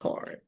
card.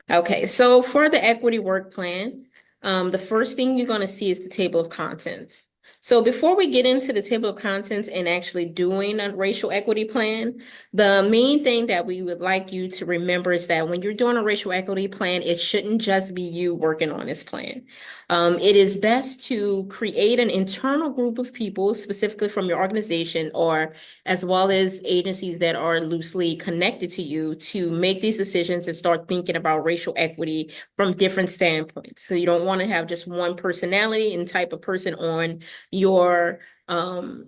Okay, so for the equity work plan, the first thing you're going to see is the table of contents. So before we get into the table of contents and actually doing a racial equity plan, the main thing that we would like you to remember is that when you're doing a racial equity plan, it shouldn't just be you working on this plan. It is best to create an internal group of people, specifically from your organization or as well as agencies that are loosely connected to you, to make these decisions and start thinking about racial equity from different standpoints. So you don't want to have just one personality and type of person on your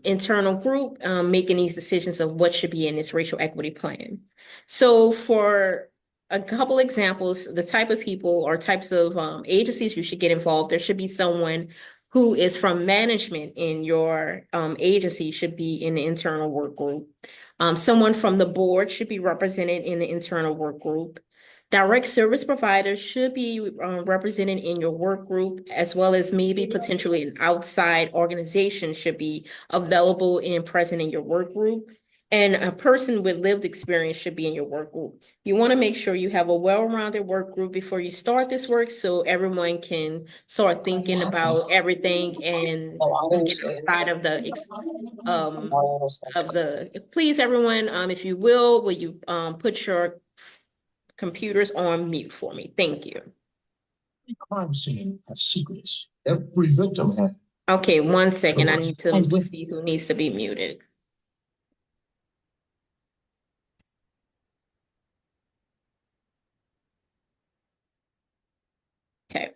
internal group making these decisions of what should be in this racial equity plan. So for a couple examples, the type of people or types of agencies you should get involved, there should be someone who is from management in your agency should be in the internal work group. Someone from the board should be represented in the internal work group. Direct service providers should be represented in your work group, as well as maybe potentially an outside organization should be available and present in your work group. And a person with lived experience should be in your work group. You want to make sure you have a well-rounded work group before you start this work so everyone can start thinking about everything and get outside of the please everyone, if you will you put your computers on mute for me? Thank you. Every crime scene has secrets. Every victim has. Okay, 1 second. I need to see who needs to be muted. Okay.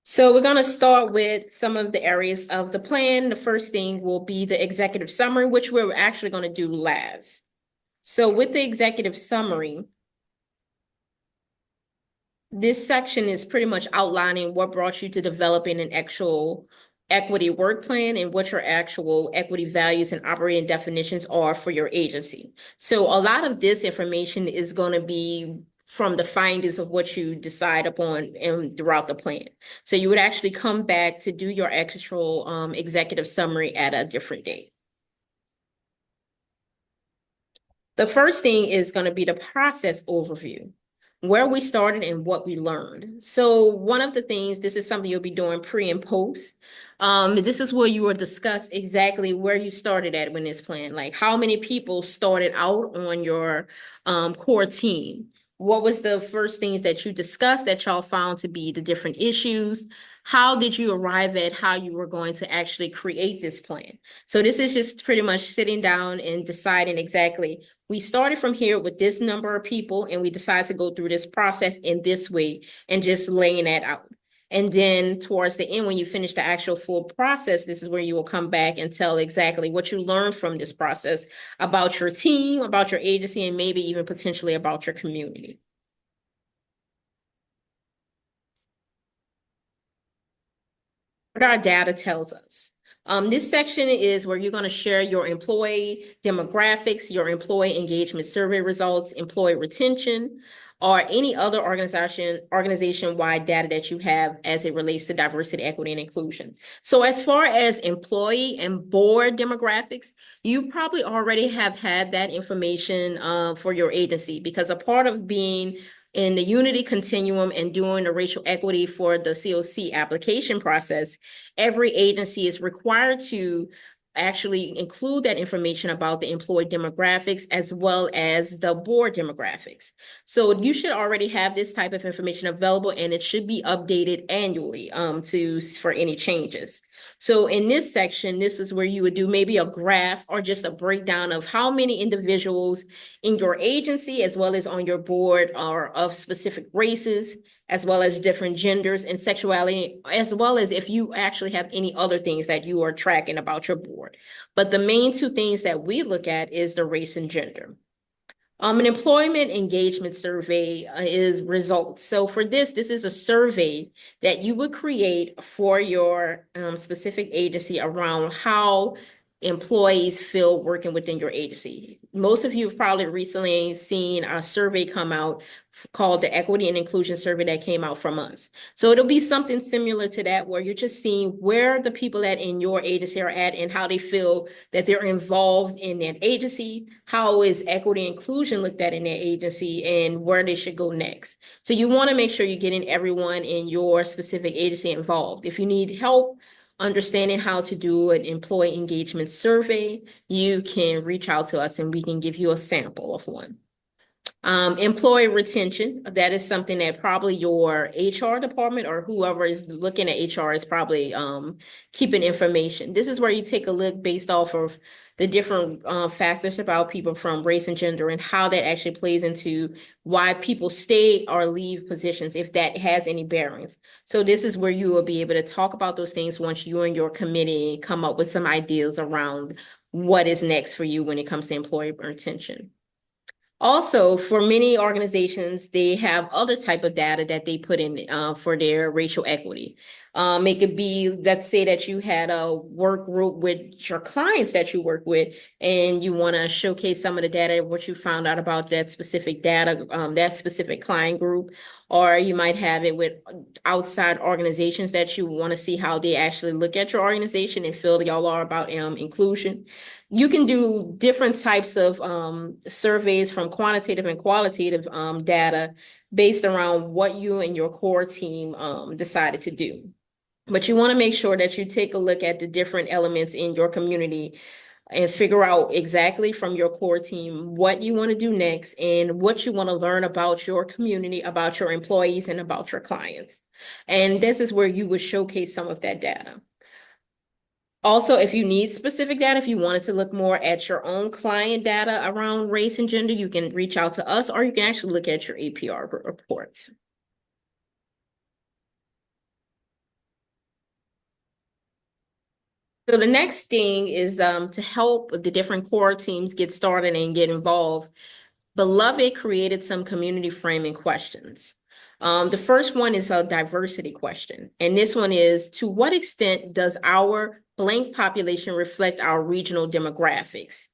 So we're going to start with some of the areas of the plan. The first thing will be the executive summary, which we're actually going to do last. So with the executive summary, this section is pretty much outlining what brought you to developing an actual equity work plan and what your actual equity values and operating definitions are for your agency. So a lot of this information is going to be from the findings of what you decide upon and throughout the plan. So you would actually come back to do your actual executive summary at a different date. The first thing is going to be the process overview, where we started and what we learned. So one of the things, this is something you'll be doing pre and post. This is where you will discuss exactly where you started at when this plan, like how many people started out on your core team. What was the first things that you discussed that y'all found to be the different issues? How did you arrive at how you were going to actually create this plan? So this is just pretty much sitting down and deciding exactly, we started from here with this number of people and we decided to go through this process in this way and just laying that out. And then towards the end, when you finish the actual full process, this is where you will come back and tell exactly what you learned from this process about your team, about your agency, and maybe even potentially about your community. What our data tells us. This section is where you're going to share your employee demographics, your employee engagement survey results, employee retention, or any other organization-wide data that you have as it relates to diversity, equity, and inclusion. So as far as employee and board demographics, you probably already have had that information for your agency, because a part of being in the Unity Continuum and doing the racial equity for the COC application process, every agency is required to actually include that information about the employee demographics as well as the board demographics. So you should already have this type of information available, and it should be updated annually for any changes. So in this section, this is where you would do maybe a graph or just a breakdown of how many individuals in your agency as well as on your board are of specific races, as well as different genders and sexuality, as well as if you actually have any other things that you are tracking about your board. But the main two things that we look at is the race and gender. An employment engagement survey is results. So for this is a survey that you would create for your specific agency around how employees feel working within your agency. Most of you have probably recently seen a survey come out called the Equity and Inclusion Survey that came out from us. So it'll be something similar to that, where you're just seeing where the people that in your agency are at and how they feel that they're involved in that agency, how is equity and inclusion looked at in that agency, and where they should go next. So you want to make sure you're getting everyone in your specific agency involved. If you need help understanding how to do an employee engagement survey, you can reach out to us and we can give you a sample of one. Employee retention, that is something that probably your HR department or whoever is looking at HR is probably keeping information. This is where you take a look based off of the different factors about people from race and gender and how that actually plays into why people stay or leave positions, if that has any bearings. So this is where you will be able to talk about those things once you and your committee come up with some ideas around what is next for you when it comes to employee retention. Also, for many organizations, they have other type of data that they put in for their racial equity. It could be, let's say that you had a work group with your clients that you work with, and you want to showcase some of the data, what you found out about that specific data, that specific client group, or you might have it with outside organizations that you want to see how they actually look at your organization and feel y'all are about inclusion. You can do different types of surveys from quantitative and qualitative data based around what you and your core team decided to do. But you want to make sure that you take a look at the different elements in your community and figure out exactly from your core team what you want to do next and what you want to learn about your community, about your employees, and about your clients. And this is where you would showcase some of that data. Also, if you need specific data, if you wanted to look more at your own client data around race and gender, you can reach out to us, or you can actually look at your APR reports. So the next thing is to help the different core teams get started and get involved. Beloved created some community framing questions. The first one is a diversity question. And this one is, to what extent does our blank population reflect our regional demographics?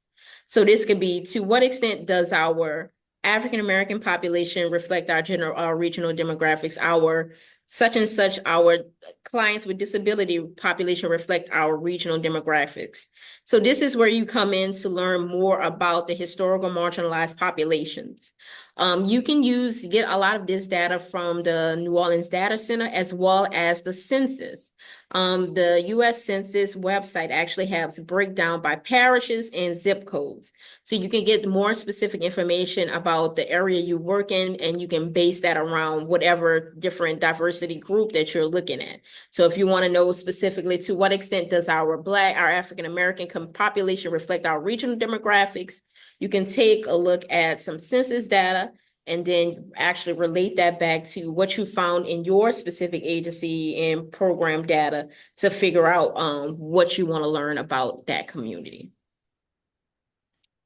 So this could be, to what extent does our African American population reflect our regional demographics? Our such and such, our clients with disability population reflect our regional demographics. So this is where you come in to learn more about the historical marginalized populations. You can get a lot of this data from the New Orleans Data Center as well as the census. The US Census website actually has breakdown by parishes and zip codes. So you can get more specific information about the area you work in, and you can base that around whatever different diversity group that you're looking at. So if you want to know specifically, to what extent does our African American population reflect our regional demographics, you can take a look at some census data and then actually relate that back to what you found in your specific agency and program data to figure out what you want to learn about that community.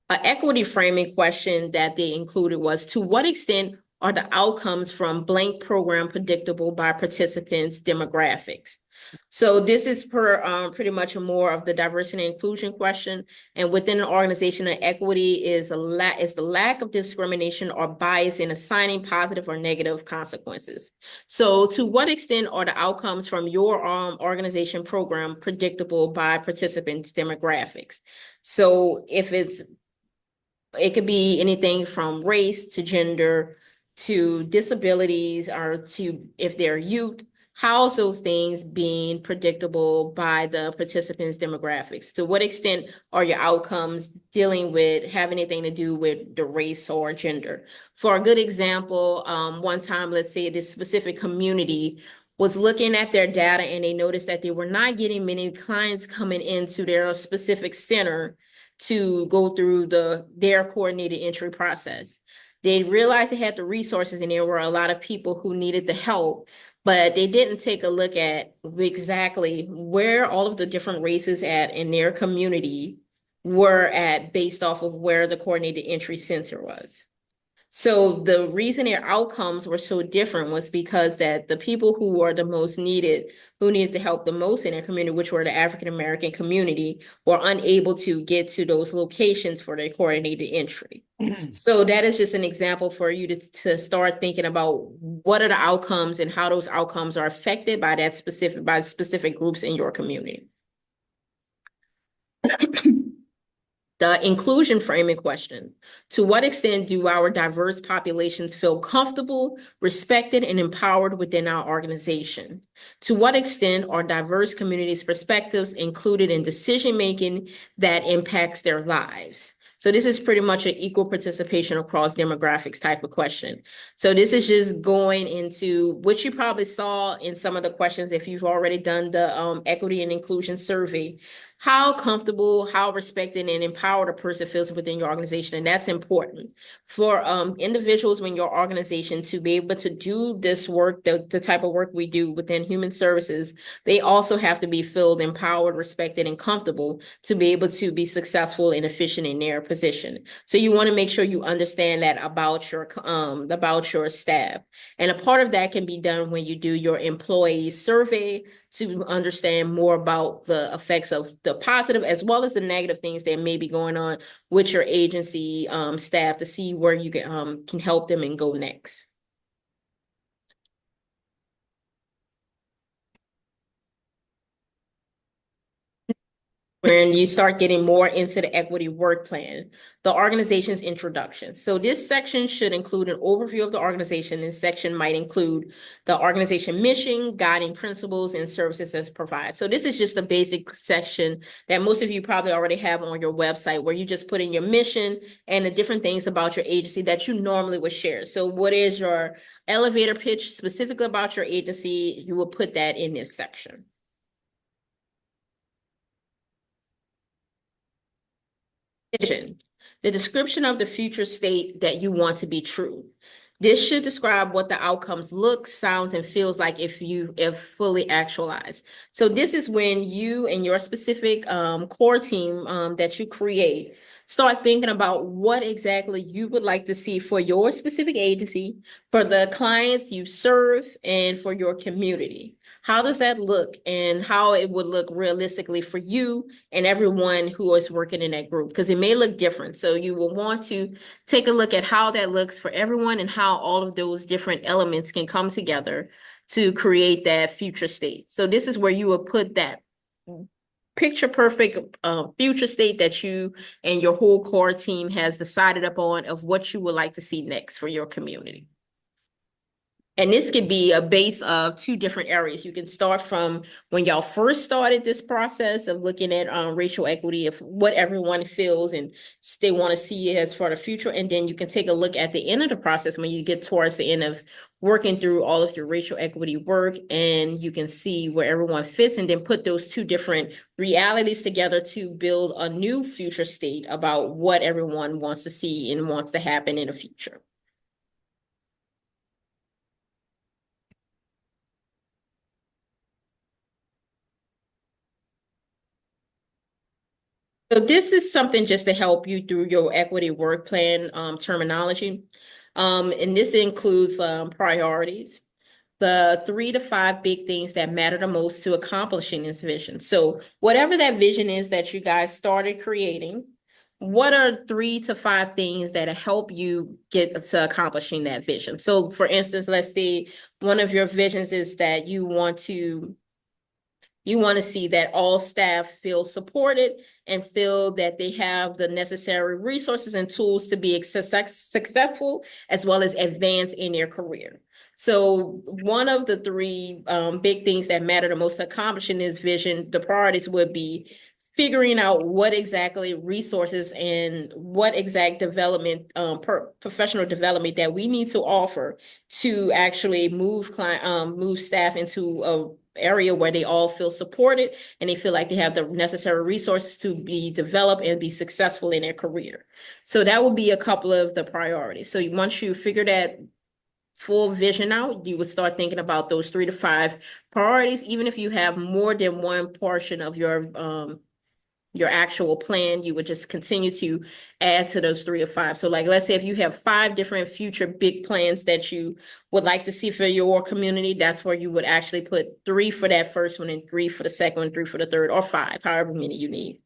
An equity framing question that they included was, to what extent are the outcomes from blank program predictable by participants' demographics? So this is pretty much more of the diversity and inclusion question. And within an organization, an equity is the lack of discrimination or bias in assigning positive or negative consequences. So to what extent are the outcomes from your organization program predictable by participants' demographics? So if it could be anything from race to gender to disabilities, or to if they're youth, how's those things being predictable by the participants' demographics? To what extent are your outcomes dealing with, have anything to do with the race or gender? For a good example, one time, let's say this specific community was looking at their data and they noticed that they were not getting many clients coming into their specific center to go through their coordinated entry process. They realized they had the resources and there were a lot of people who needed the help, but they didn't take a look at exactly where all of the different races at in their community were at based off of where the coordinated entry center was. So the reason their outcomes were so different was because that the people who were the most needed, who needed the help the most in their community, which were the African American community, were unable to get to those locations for their coordinated entry. So that is just an example for you to start thinking about what are the outcomes and how those outcomes are affected by specific groups in your community. The inclusion framing question. To what extent do our diverse populations feel comfortable, respected, and empowered within our organization? To what extent are diverse communities' perspectives included in decision-making that impacts their lives? So this is pretty much an equal participation across demographics type of question. So this is just going into which you probably saw in some of the questions if you've already done the equity and inclusion survey. How comfortable, how respected and empowered a person feels within your organization. And that's important for individuals in your organization to be able to do this work, the type of work we do within human services. They also have to be felt empowered, respected, and comfortable to be able to be successful and efficient in their position. So you want to make sure you understand that about your staff. And a part of that can be done when you do your employee survey, to understand more about the effects of the positive as well as the negative things that may be going on with your agency staff to see where you can help them and go next. When you start getting more into the equity work plan, the organization's introduction. So this section should include an overview of the organization. This section might include the organization mission, guiding principles, and services as provided. So this is just a basic section that most of you probably already have on your website, where you just put in your mission and the different things about your agency that you normally would share. So what is your elevator pitch specifically about your agency? You will put that in this section. Vision, the description of the future state that you want to be true. This should describe what the outcomes look, sounds, and feels like if fully actualized. So this is when you and your specific core team that you create start thinking about what exactly you would like to see for your specific agency, for the clients you serve, and for your community. How does that look, and how it would look realistically for you and everyone who is working in that group? Because it may look different. So you will want to take a look at how that looks for everyone and how all of those different elements can come together to create that future state. So this is where you will put that picture perfect future state that you and your whole core team has decided upon of what you would like to see next for your community. And this could be a base of two different areas. You can start from when y'all first started this process of looking at racial equity, of what everyone feels and they want to see as for the future. And then you can take a look at the end of the process when you get towards the end of working through all of your racial equity work, and you can see where everyone fits, and then put those two different realities together to build a new future state about what everyone wants to see and wants to happen in the future. So this is something just to help you through your equity work plan terminology. And this includes priorities, the 3 to 5 big things that matter the most to accomplishing this vision. So whatever that vision is that you guys started creating, what are 3 to 5 things that help you get to accomplishing that vision? So for instance, let's say one of your visions is that you want to see that all staff feel supported and feel that they have the necessary resources and tools to be successful as well as advance in their career. So one of the 3 big things that matter the most to accomplishing this vision, the priorities would be figuring out what exactly resources and what exact development, professional development that we need to offer to actually move staff into a area where they all feel supported and they feel like they have the necessary resources to be developed and be successful in their career. So that would be a couple of the priorities. So once you figure that full vision out, you would start thinking about those 3 to 5 priorities, even if you have more than one portion of your your actual plan, you would just continue to add to those 3 or 5. So like, let's say if you have 5 different future big plans that you would like to see for your community, that's where you would actually put 3 for that first one and 3 for the second one, 3 for the third, or 5, however many you need.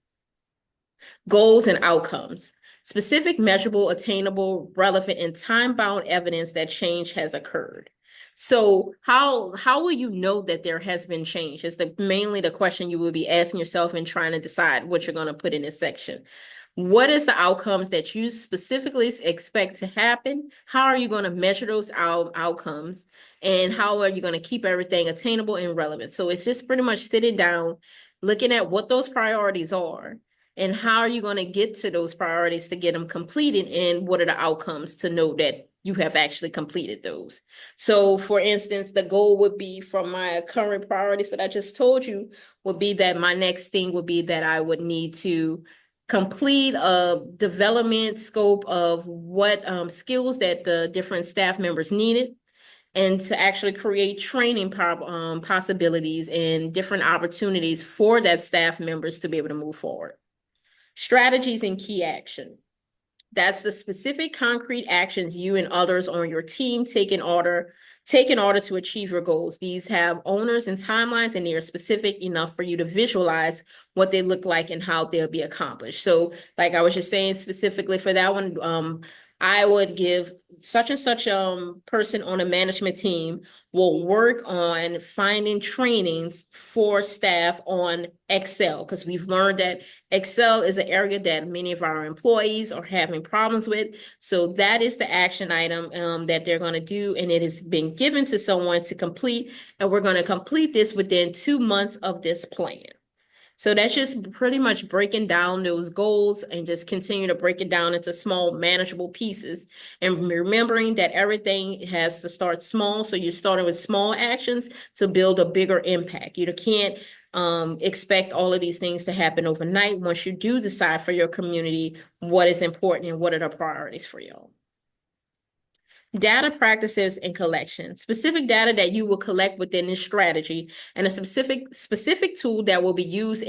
Goals and outcomes. Specific, measurable, attainable, relevant, and time-bound evidence that change has occurred. So how will you know that there has been change? Is mainly the question you will be asking yourself and trying to decide what you're going to put in this section. What is the outcomes that you specifically expect to happen? How are you going to measure those outcomes? And how are you going to keep everything attainable and relevant? So it's just pretty much sitting down, looking at what those priorities are, and how are you going to get to those priorities to get them completed, and what are the outcomes to know that you have actually completed those. So for instance, the goal would be from my current priorities that I just told you would be that my next thing would be that I would need to complete a development scope of what skills that the different staff members needed, and to actually create training possibilities and different opportunities for that staff members to be able to move forward. Strategies and key action. That's the specific concrete actions you and others on your team take in order to achieve your goals. These have owners and timelines, and they are specific enough for you to visualize what they look like and how they'll be accomplished. So like I was just saying, specifically for that one, I would give such and such person on a management team will work on finding trainings for staff on Excel, because we've learned that Excel is an area that many of our employees are having problems with. So that is the action item that they're going to do, and it has been given to someone to complete, and we're going to complete this within 2 months of this plan. So that's just pretty much breaking down those goals and just continue to break it down into small, manageable pieces. And remembering that everything has to start small. So you're starting with small actions to build a bigger impact. You can't expect all of these things to happen overnight once you do decide for your community what is important and what are the priorities for y'all. Data practices and collection. Specific data that you will collect within this strategy, and a specific tool that will be used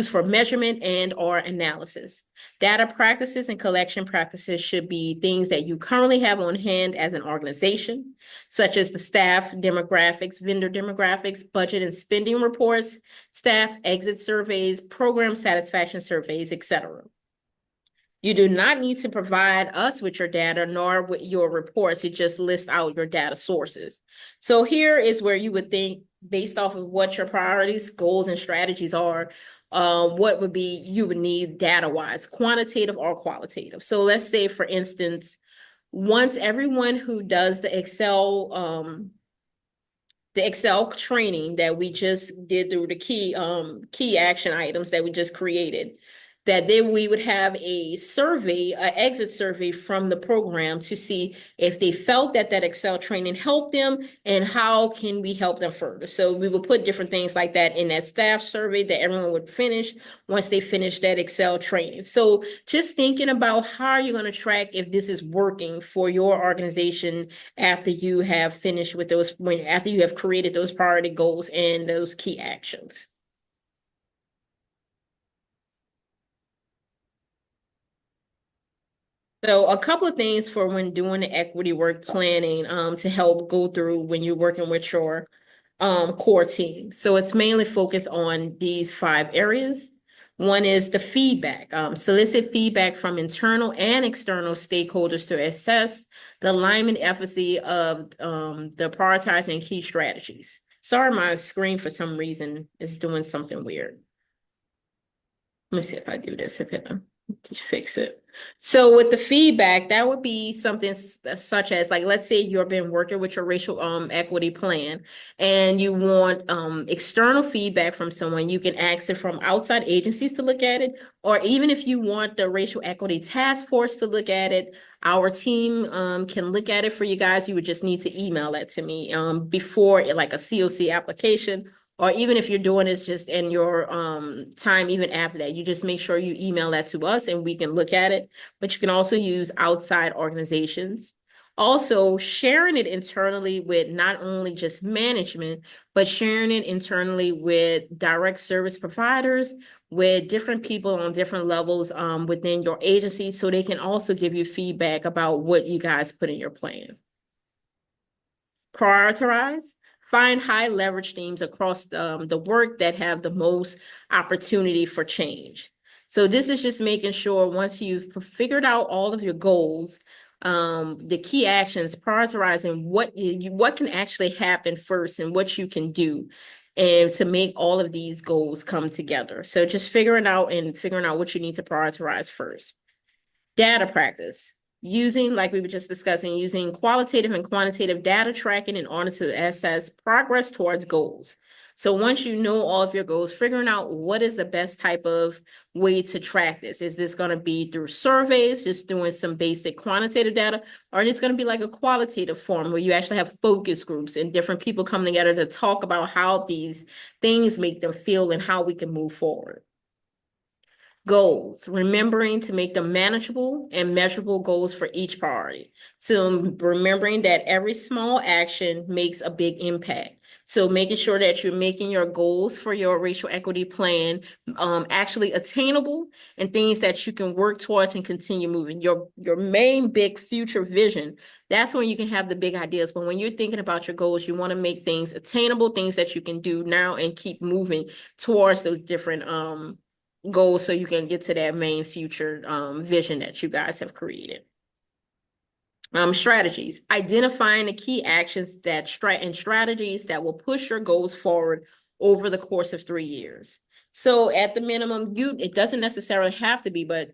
for measurement and or analysis. Data practices and collection practices should be things that you currently have on hand as an organization, such as the staff demographics, vendor demographics, budget and spending reports, staff exit surveys, program satisfaction surveys, etc. You do not need to provide us with your data nor with your reports. You just list out your data sources. So here is where you would think, based off of what your priorities, goals, and strategies are, what would be you would need data-wise, quantitative or qualitative. So let's say, for instance, once everyone who does the Excel training that we just did through the key action items that we just created, that then we would have a survey, an exit survey from the program to see if they felt that Excel training helped them and how can we help them further. So we will put different things like that in that staff survey that everyone would finish once they finish that Excel training. So just thinking about how are you going to track if this is working for your organization after you have finished with those, after you have created those priority goals and those key actions. So a couple of things for when doing the equity work planning to help go through when you're working with your core team. So it's mainly focused on these 5 areas. One is the feedback, solicit feedback from internal and external stakeholders to assess the alignment efficacy of the prioritizing key strategies. Sorry, my screen for some reason is doing something weird. Let me see if I do this, if it fix it. So with the feedback, that would be something such as, like, let's say you've been working with your racial equity plan and you want external feedback from someone. You can ask it from outside agencies to look at it, or even if you want the racial equity task force to look at it, our team can look at it for you guys. You would just need to email that to me before, like, a COC application. Or even if you're doing this just in your time, even after that, you just make sure you email that to us and we can look at it. But you can also use outside organizations. Also, sharing it internally with not only just management, but sharing it internally with direct service providers, with different people on different levels within your agency, so they can also give you feedback about what you guys put in your plans. Prioritize. Find high leverage themes across the work that have the most opportunity for change. So this is just making sure once you've figured out all of your goals, the key actions, prioritizing what can actually happen first and what you can do, and to make all of these goals come together. So just figuring out what you need to prioritize first. Data practice. Using, like we were just discussing, using qualitative and quantitative data tracking in order to assess progress towards goals. So once you know all of your goals, figuring out what is the best type of way to track this. Is this going to be through surveys, just doing some basic quantitative data, or is it going to be like a qualitative form where you actually have focus groups and different people coming together to talk about how these things make them feel and how we can move forward? Goals, remembering to make them manageable and measurable goals for each priority. So remembering that every small action makes a big impact. So making sure that you're making your goals for your racial equity plan actually attainable and things that you can work towards and continue moving. Your main big future vision, that's when you can have the big ideas. But when you're thinking about your goals, you want to make things attainable, things that you can do now and keep moving towards those different goals so you can get to that main future vision that you guys have created. Strategies, identifying the key actions and strategies that will push your goals forward over the course of 3 years. So at the minimum, it doesn't necessarily have to be, but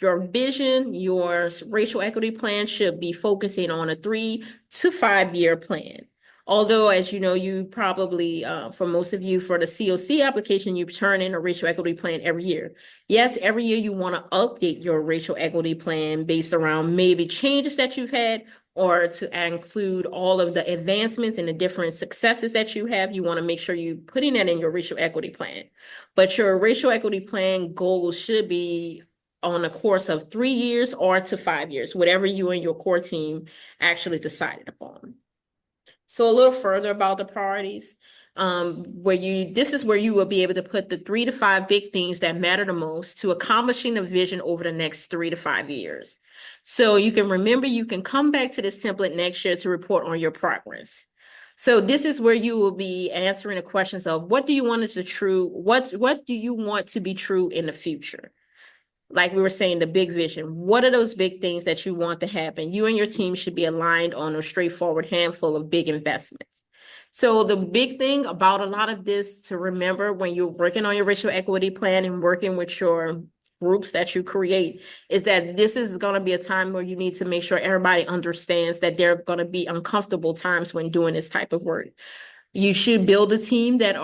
your vision, your racial equity plan should be focusing on a 3 to 5 year plan. Although, as you know, you probably, for most of you, for the COC application, you turn in a racial equity plan every year. Yes, every year you want to update your racial equity plan based around maybe changes that you've had, or to include all of the advancements and the different successes that you have. You want to make sure you're putting that in your racial equity plan. But your racial equity plan goals should be on a course of 3 years or to 5 years, whatever you and your core team actually decided upon. So a little further about the priorities, this is where you will be able to put the 3 to 5 big things that matter the most to accomplishing the vision over the next 3 to 5 years. So you can remember, you can come back to this template next year to report on your progress. So this is where you will be answering the questions of what do you want what do you want to be true in the future? Like we were saying, the big vision. What are those big things that you want to happen? You and your team should be aligned on a straightforward handful of big investments. So the big thing about a lot of this to remember when you're working on your racial equity plan and working with your groups that you create is that this is going to be a time where you need to make sure everybody understands that there are going to be uncomfortable times when doing this type of work. You should build a team that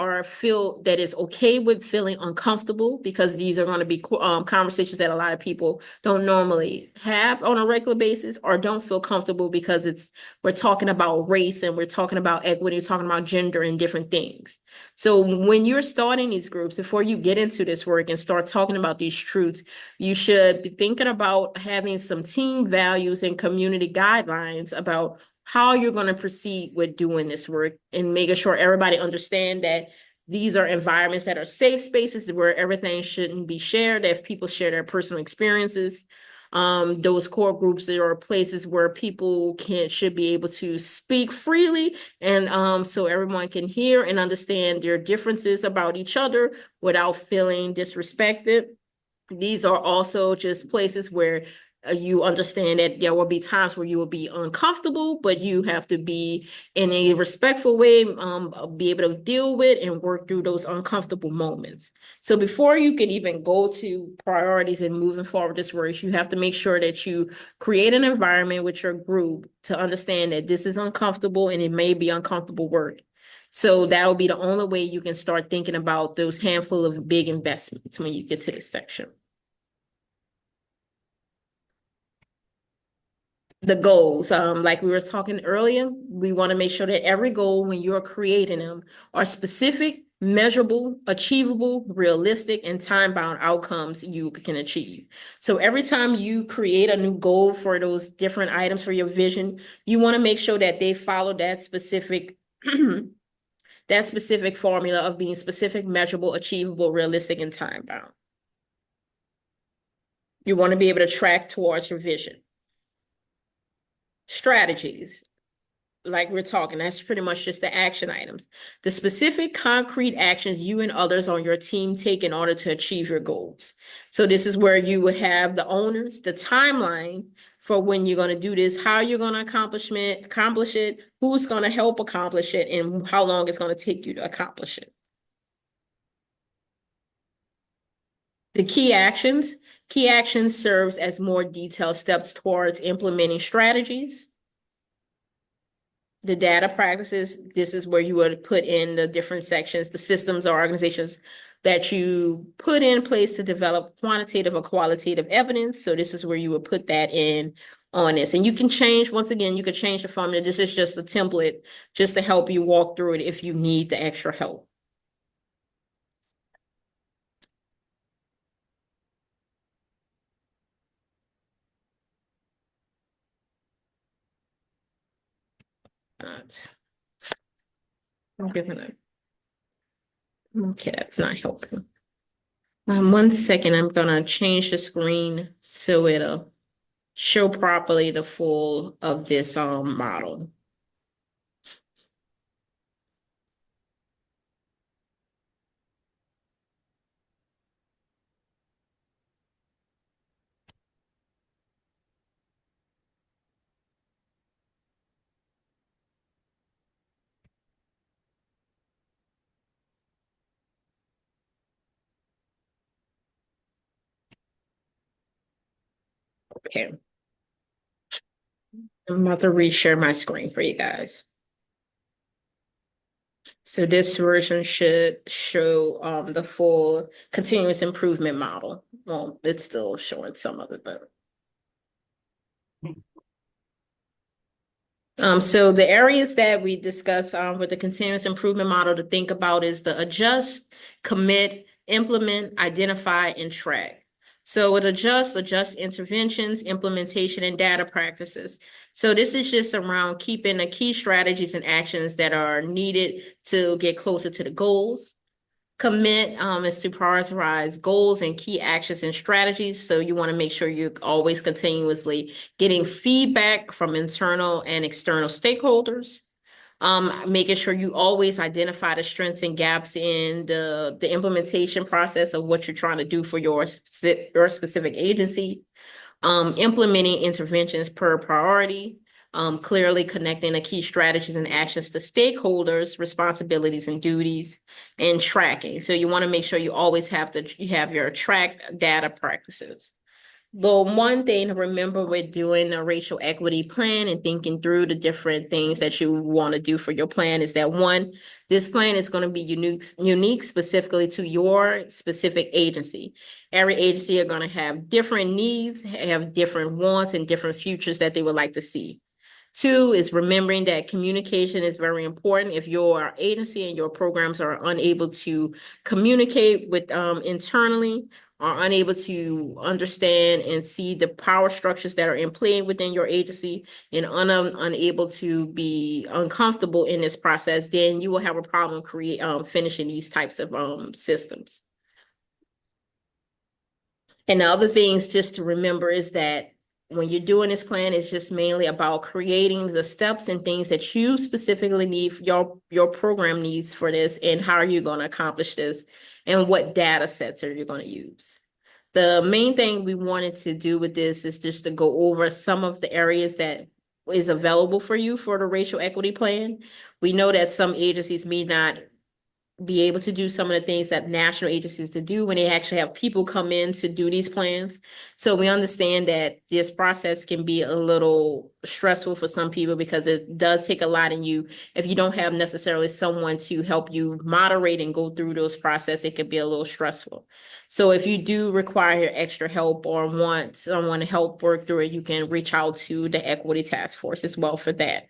is okay with feeling uncomfortable, because these are going to be conversations that a lot of people don't normally have on a regular basis, or don't feel comfortable because we're talking about race and we're talking about equity, we're talking about gender and different things. So when you're starting these groups, before you get into this work and start talking about these truths, you should be thinking about having some team values and community guidelines about how you're going to proceed with doing this work, and making sure everybody understand that these are environments that are safe spaces where everything shouldn't be shared. If people share their personal experiences, those core groups, there are places where people should be able to speak freely, and so everyone can hear and understand their differences about each other without feeling disrespected. These are also just places where you understand that there will be times where you will be uncomfortable, but you have to be in a respectful way, be able to deal with and work through those uncomfortable moments. So before you can even go to priorities and moving forward this work, you have to make sure that you create an environment with your group to understand that this is uncomfortable and it may be uncomfortable work. So that'll be the only way you can start thinking about those handful of big investments when you get to this section. The goals, like we were talking earlier, we want to make sure that every goal, when you're creating them, are specific, measurable, achievable, realistic, and time-bound outcomes you can achieve. So every time you create a new goal for those different items for your vision, you want to make sure that they follow that specific that specific formula of being specific, measurable, achievable, realistic, and time-bound. You want to be able to track towards your vision. Strategies, like we're talking, that's pretty much just the action items. The specific concrete actions you and others on your team take in order to achieve your goals. So this is where you would have the owners, the timeline for when you're going to do this, how you're going to accomplish it, who's going to help accomplish it, and how long it's going to take you to accomplish it. The key actions serves as more detailed steps towards implementing strategies. The data practices, this is where you would put in the different sections, the systems or organizations that you put in place to develop quantitative or qualitative evidence. So this is where you would put that in on this. And you can change, once again, you could change the formula. This is just a template just to help you walk through it if you need the extra help. I'm giving it. Okay, that's not helping. 1 second, I'm gonna change the screen so it'll show properly the full of this model. Okay. I'm about to reshare my screen for you guys. So this version should show the full continuous improvement model. Well, it's still showing some of it, but. So the areas that we discuss with the continuous improvement model to think about is the adjust, commit, implement, identify, and track. So with adjust interventions, implementation, and data practices. So this is just around keeping the key strategies and actions that are needed to get closer to the goals. Commit is to prioritize goals and key actions and strategies. So you want to make sure you're always continuously getting feedback from internal and external stakeholders. Making sure you always identify the strengths and gaps in the implementation process of what you're trying to do for your specific agency. Implementing interventions per priority. Clearly connecting the key strategies and actions to stakeholders, responsibilities and duties, and tracking. So you want to make sure you always have your tracked data practices. The one thing to remember with doing a racial equity plan and thinking through the different things that you want to do for your plan is that one, this plan is going to be unique specifically to your specific agency. Every agency are going to have different needs, have different wants, and different futures that they would like to see. Two is remembering that communication is very important. If your agency and your programs are unable to communicate with internally, are unable to understand and see the power structures that are in play within your agency, and unable to be uncomfortable in this process, then you will have a problem finishing these types of systems. And the other things just to remember is that when you're doing this plan, it's just mainly about creating the steps and things that you specifically need, your program needs for this, and how are you going to accomplish this, and what data sets are you going to use. The main thing we wanted to do with this is just to go over some of the areas that is available for you for the racial equity plan. We know that some agencies may not be able to do some of the things that national agencies to do when they actually have people come in to do these plans. So we understand that this process can be a little stressful for some people because it does take a lot in you. If you don't have necessarily someone to help you moderate and go through those processes, it could be a little stressful. So if you do require extra help or want someone to help work through it, you can reach out to the Equity Task Force as well for that.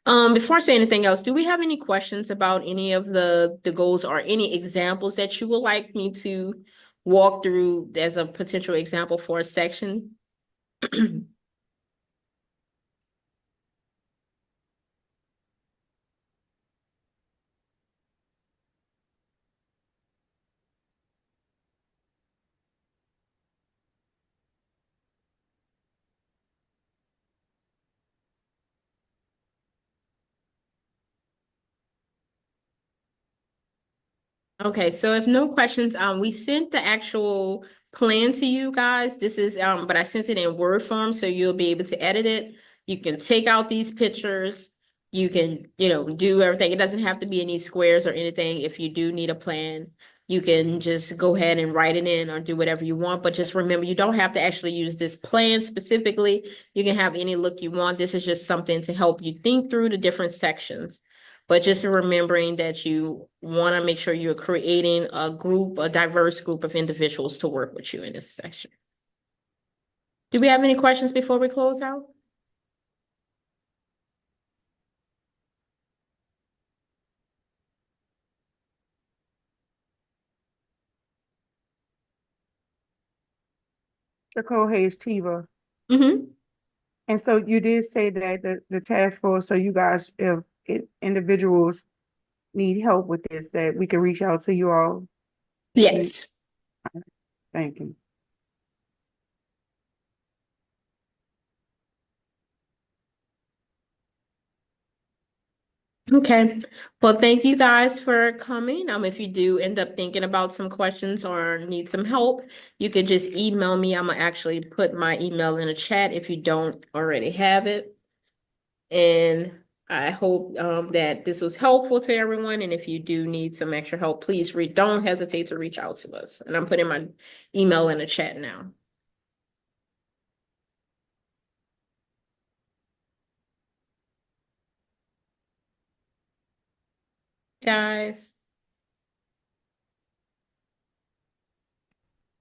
Before I say anything else, do we have any questions about any of the goals or any examples that you would like me to walk through as a potential example for a section? Okay, so if no questions, we sent the actual plan to you guys. This is, but I sent it in Word form, so you'll be able to edit it. You can take out these pictures. You can, do everything. It doesn't have to be any squares or anything. If you do need a plan, you can just go ahead and write it in or do whatever you want. But just remember, you don't have to actually use this plan specifically. You can have any look you want. This is just something to help you think through the different sections. But just remembering that you want to make sure you're creating a diverse group of individuals to work with you in this session. Do we have any questions before we close out? Nicole Hayes Tiva. Mm-hmm. And so you did say that the task force, so you guys, if individuals need help with this, that we can reach out to you all. Yes. Thank you. Okay. Well, thank you guys for coming. If you do end up thinking about some questions or need some help, you could just email me. I'm gonna actually put my email in the chat if you don't already have it. And I hope that this was helpful to everyone. And if you do need some extra help, please don't hesitate to reach out to us. And I'm putting my email in the chat now. Guys.